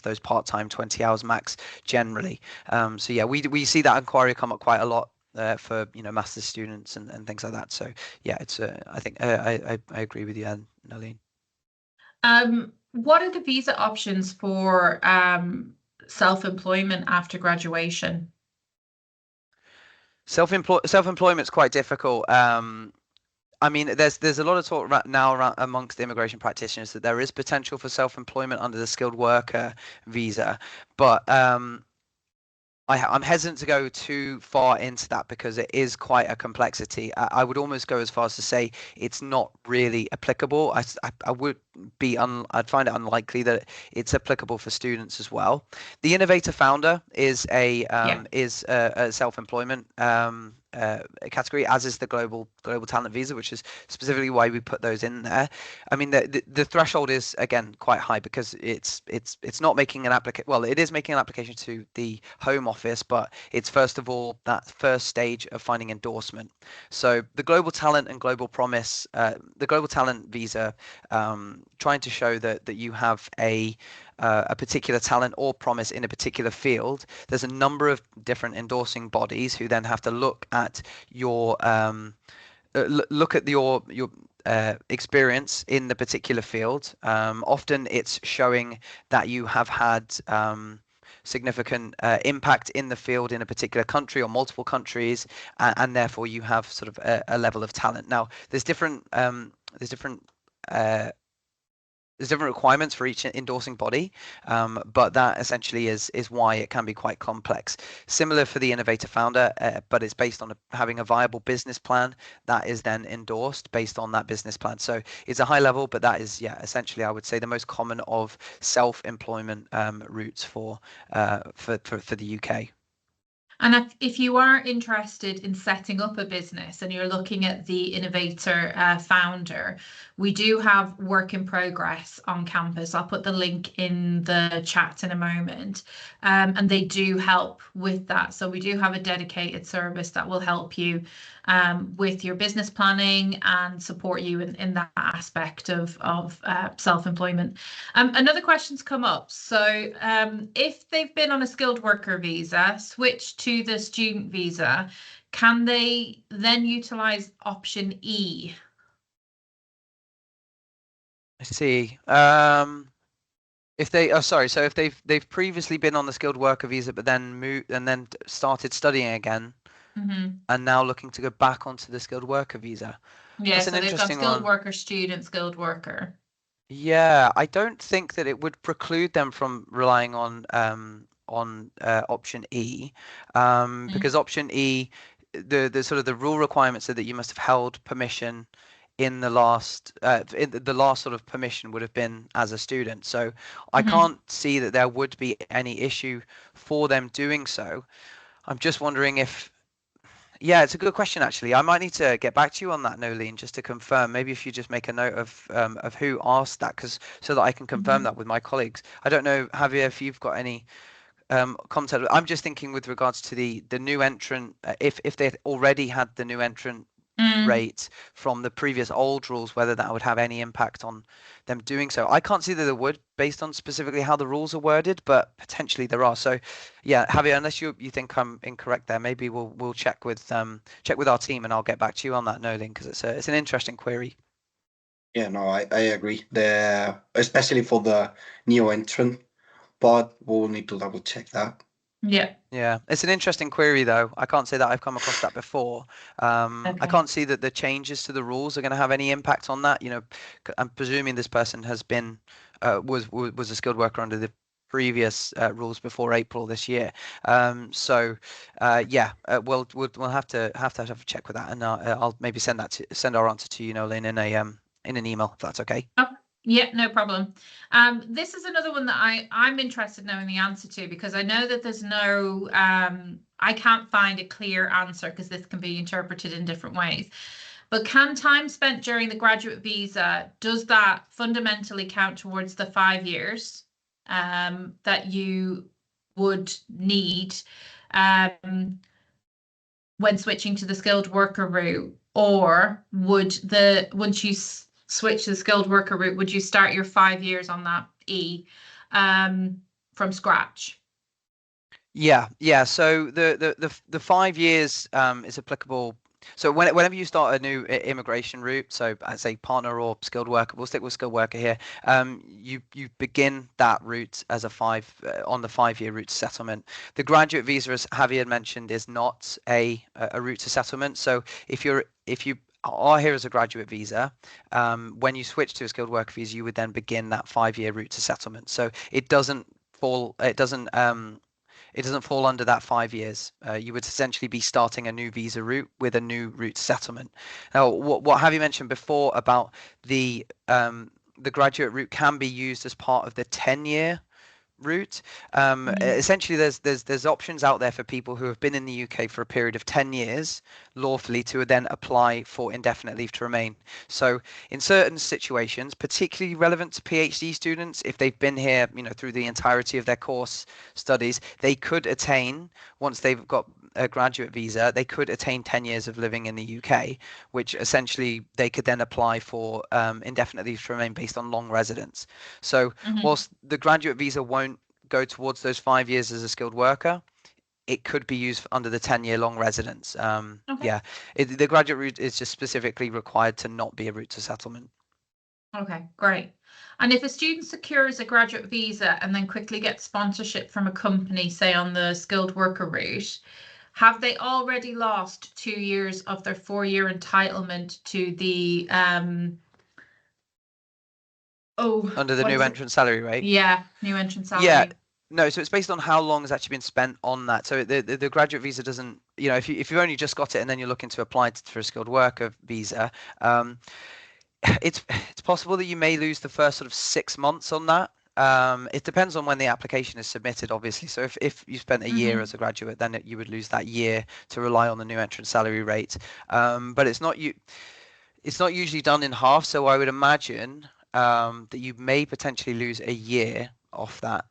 those part-time 20 hours max generally. So yeah, we see that inquiry come up quite a lot for master's students and things like that. So yeah, it's I think I agree with you, Noeleen. What are the visa options for self-employment after graduation? Self-employment's quite difficult. I mean, there's a lot of talk right now around amongst immigration practitioners that there is potential for self-employment under the skilled worker visa, but I'm hesitant to go too far into that because it is quite a complexity. I would almost go as far as to say it's not really applicable. I would be I'd find it unlikely that it's applicable for students as well. The innovator founder is a self-employment category, as is the global talent visa, which is specifically why we put those in there. I mean, the threshold is again quite high because it's not making an application. Well, it is making an application to the Home Office, but it's first of all that first stage of finding endorsement. So the global talent and global promise, the global talent visa, trying to show that you have a particular talent or promise in a particular field. There's a number of different endorsing bodies who then have to look at your experience in the particular field. Often it's showing that you have had significant impact in the field in a particular country or multiple countries, and therefore you have sort of a level of talent. Now there's different there's different requirements for each endorsing body, but that essentially is why it can be quite complex. Similar for the innovator founder, but it's based on having a viable business plan that is then endorsed based on that business plan. So it's a high level, but that is, yeah, essentially I would say the most common of self-employment routes for the UK. And if you are interested in setting up a business and you're looking at the innovator founder, we do have work in progress on campus. I'll put the link in the chat in a moment. And they do help with that. So we do have a dedicated service that will help you with your business planning and support you in that aspect of self-employment. Another question's come up. So if they've been on a skilled worker visa, switch to the student visa, can they then utilize option E? I see. If they, oh sorry, so if they've previously been on the skilled worker visa, but then moved and then started studying again, and now looking to go back onto the skilled worker visa. Yeah, That's an so they've got interesting skilled one. worker, student, skilled worker. Yeah, I don't think that it would preclude them from relying on option E, because option E, the sort of the rule requirements are that you must have held permission in the last sort of permission would have been as a student. So I can't see that there would be any issue for them doing so. I'm just wondering if, yeah, it's a good question actually. I might need to get back to you on that, Noeleen, just to confirm. Maybe if you just make a note of who asked that, because so that I can confirm that with my colleagues. I don't know, Javier, if you've got any content. I'm just thinking with regards to the new entrant, if they already had the new entrant rate from the previous old rules, whether that would have any impact on them doing so. I can't see that there would, based on specifically how the rules are worded, but potentially there are. So yeah, Javier, unless you think I'm incorrect there, maybe we'll check with our team, and I'll get back to you on that, Noeleen, because it's an interesting query. Yeah, no, I agree. Especially for the new entrant, but we'll need to double check that. Yeah, it's an interesting query though. I can't say that I've come across that before. I can't see that the changes to the rules are going to have any impact on that. You know, I'm presuming this person has been was a skilled worker under the previous rules before April this year. Yeah, we'll have to have a check with that, and I'll maybe send our answer to you, Noeleen, in an email if that's okay. Yeah, no problem. This is another one that I'm interested in knowing the answer to, because I know that there's no, I can't find a clear answer because this can be interpreted in different ways. But can time spent during the graduate visa, does that fundamentally count towards the 5 years that you would need when switching to the skilled worker route? Or would once you switch to the skilled worker route, would you start your 5 years on that E from scratch? Yeah. So the 5 years is applicable. So whenever you start a new immigration route, so I'd say partner or skilled worker, we'll stick with skilled worker here. You begin that route as on the 5-year route to settlement. The graduate visa, as Javier mentioned, is not a route to settlement. So if you are here as a graduate visa, when you switch to a skilled worker visa, you would then begin that 5-year route to settlement. So it doesn't fall under that 5 years. You would essentially be starting a new visa route with a new route to settlement. Now, what have you mentioned before about the graduate route can be used as part of the 10-year route. Essentially, there's options out there for people who have been in the UK for a period of 10 years lawfully to then apply for indefinite leave to remain. So in certain situations, particularly relevant to PhD students, if they've been here, through the entirety of their course studies, they could attain, once they've got a graduate visa, they could attain 10 years of living in the UK, which essentially they could then apply for indefinite leave to remain based on long residence. So whilst the graduate visa won't go towards those 5 years as a skilled worker, it could be used under the 10-year long residence. Yeah, the graduate route is just specifically required to not be a route to settlement. Okay, great. And if a student secures a graduate visa and then quickly gets sponsorship from a company, say on the skilled worker route, have they already lost 2 years of their 4-year entitlement to the Oh, under the what new is it? entrant salary rate. Yeah, new entrant Yeah, salary. no, so it's based on how long has actually been spent on that. So the graduate visa doesn't, you know, if you've only just got it and then you're looking to apply for a skilled worker visa, it's possible that you may lose the first sort of 6 months on that. It depends on when the application is submitted, obviously. So if you spent a year as a graduate, then you would lose that year to rely on the new entrant salary rate. But it's not usually done in half. So I would imagine that you may potentially lose a year off that.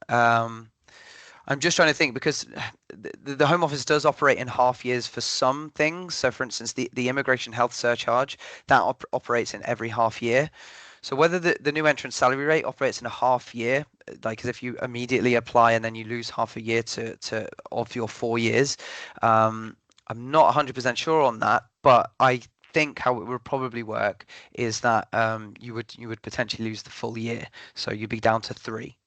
I'm just trying to think because the Home Office does operate in half years for some things. So, for instance, the immigration health surcharge that operates in every half year. So whether the new entrant salary rate operates in a half year, like as if you immediately apply and then you lose half a year to of your 4 years, I'm not 100% sure on that, but I think how it would probably work is that you would potentially lose the full year, so you'd be down to 3.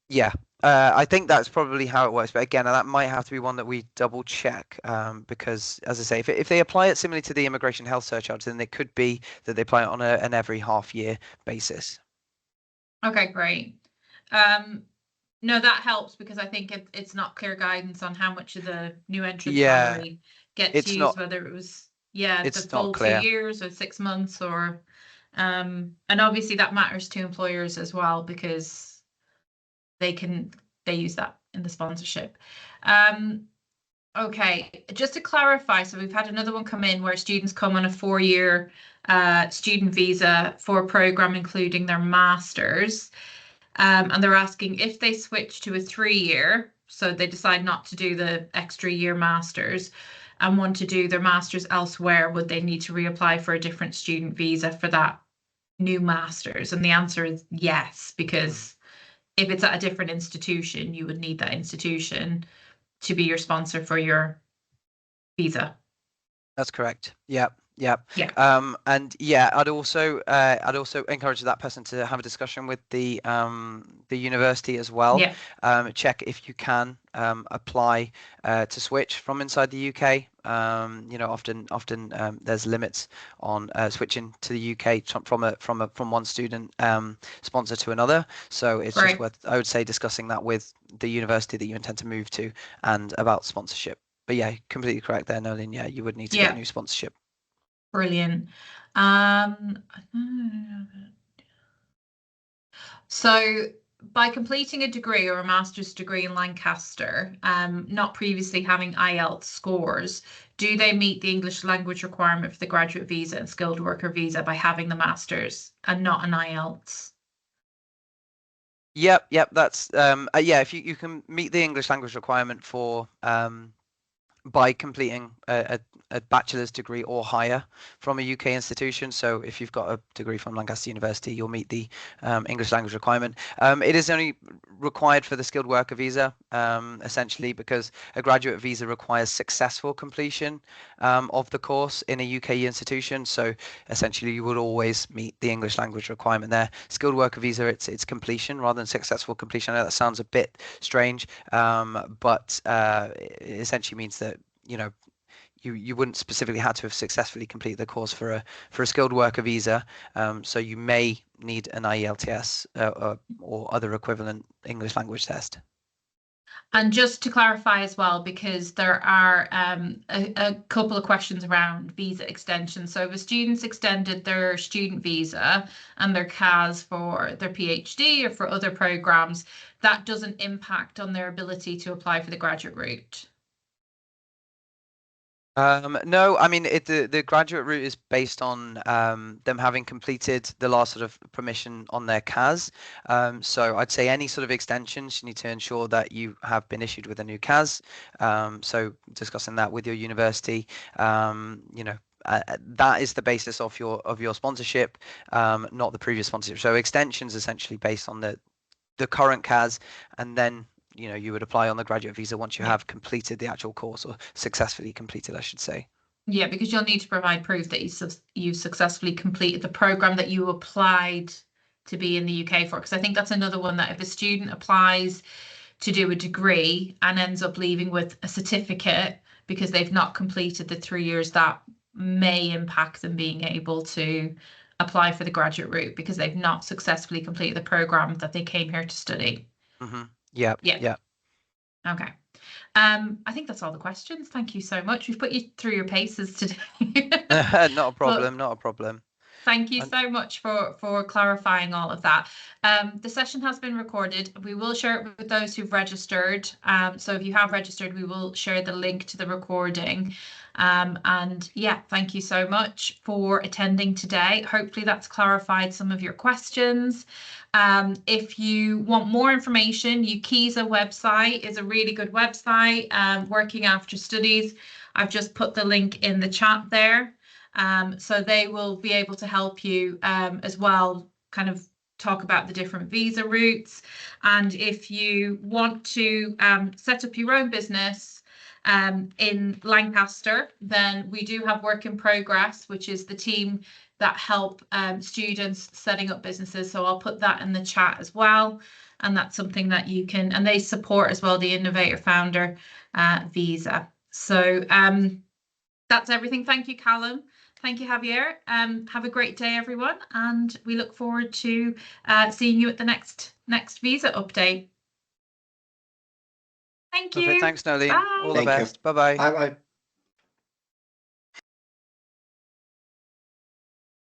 Yeah, I think that's probably how it works. But again, that might have to be one that we double check because, as I say, if they apply it similarly to the immigration health surcharge, then it could be that they apply it on an every half year basis. Okay, great. No, that helps because I think it's not clear guidance on how much of the new entrant salary gets it's used, not. whether it was the It's full not 2 clear. years or 6 months or and obviously that matters to employers as well because they use that in the sponsorship. Okay, just to clarify, so we've had another one come in where students come on a 4-year student visa for a program including their masters. And they're asking if they switch to a 3-year, so they decide not to do the extra year masters and want to do their masters elsewhere, would they need to reapply for a different student visa for that new masters? And the answer is yes, because if it's at a different institution, you would need that institution to be your sponsor for your visa. That's correct. Yep. Yep. Yeah. And yeah, I'd also encourage that person to have a discussion with the university as well. Yeah. Check if you can apply to switch from inside the UK. You know, often there's limits on switching to the UK from one student sponsor to another. So it's just worth, I would say, discussing that with the university that you intend to move to and about sponsorship. But yeah, completely correct there, Noeleen. Yeah, you would need to get a new sponsorship. Brilliant. So by completing a degree or a master's degree in Lancaster, not previously having IELTS scores, do they meet the English language requirement for the graduate visa and skilled worker visa by having the master's and not an IELTS? Yep. That's yeah. If you can meet the English language requirement for by completing a bachelor's degree or higher from a UK institution. So if you've got a degree from Lancaster University, you'll meet the English language requirement. It is only required for the skilled worker visa, essentially, because a graduate visa requires successful completion of the course in a UK institution. So essentially, you would always meet the English language requirement there. Skilled worker visa, it's completion rather than successful completion. I know that sounds a bit strange, but it essentially means that you wouldn't specifically have to have successfully completed the course for a skilled worker visa. So you may need an IELTS or other equivalent English language test. And just to clarify as well, because there are a couple of questions around visa extension. So if a student's extended their student visa and their CAS for their PhD or for other programs, that doesn't impact on their ability to apply for the graduate route. No, I mean the graduate route is based on them having completed the last sort of permission on their CAS. So I'd say any sort of extensions, you need to ensure that you have been issued with a new CAS. So discussing that with your university, that is the basis of your sponsorship, not the previous sponsorship. So extensions essentially based on the current CAS, and then you would apply on the graduate visa once you have completed the actual course, or successfully completed, I should say. Yeah, because you'll need to provide proof that you've successfully completed the program that you applied to be in the UK for. Because I think that's another one, that if a student applies to do a degree and ends up leaving with a certificate because they've not completed the 3 years, that may impact them being able to apply for the graduate route because they've not successfully completed the program that they came here to study. Yeah. Okay. I think that's all the questions. Thank you so much. We've put you through your paces today. Not a problem. Not a problem. Thank you so much for clarifying all of that. The session has been recorded. We will share it with those who've registered. So if you have registered, we will share the link to the recording. And yeah, thank you so much for attending today. Hopefully that's clarified some of your questions. If you want more information, UKISA website is a really good website, Working After Studies. I've just put the link in the chat there. So they will be able to help you as well, kind of talk about the different visa routes. And if you want to set up your own business in Lancaster, then we do have Work in Progress, which is the team that help students setting up businesses. So I'll put that in the chat as well. And that's something that you can, and they support as well the Innovator Founder visa. So that's everything. Thank you, Callum. Thank you, Javier. Have a great day, everyone. And we look forward to seeing you at the next visa update. Thank you. Perfect. Thanks, Noeleen. Bye. All the best. Bye-bye. Bye-bye.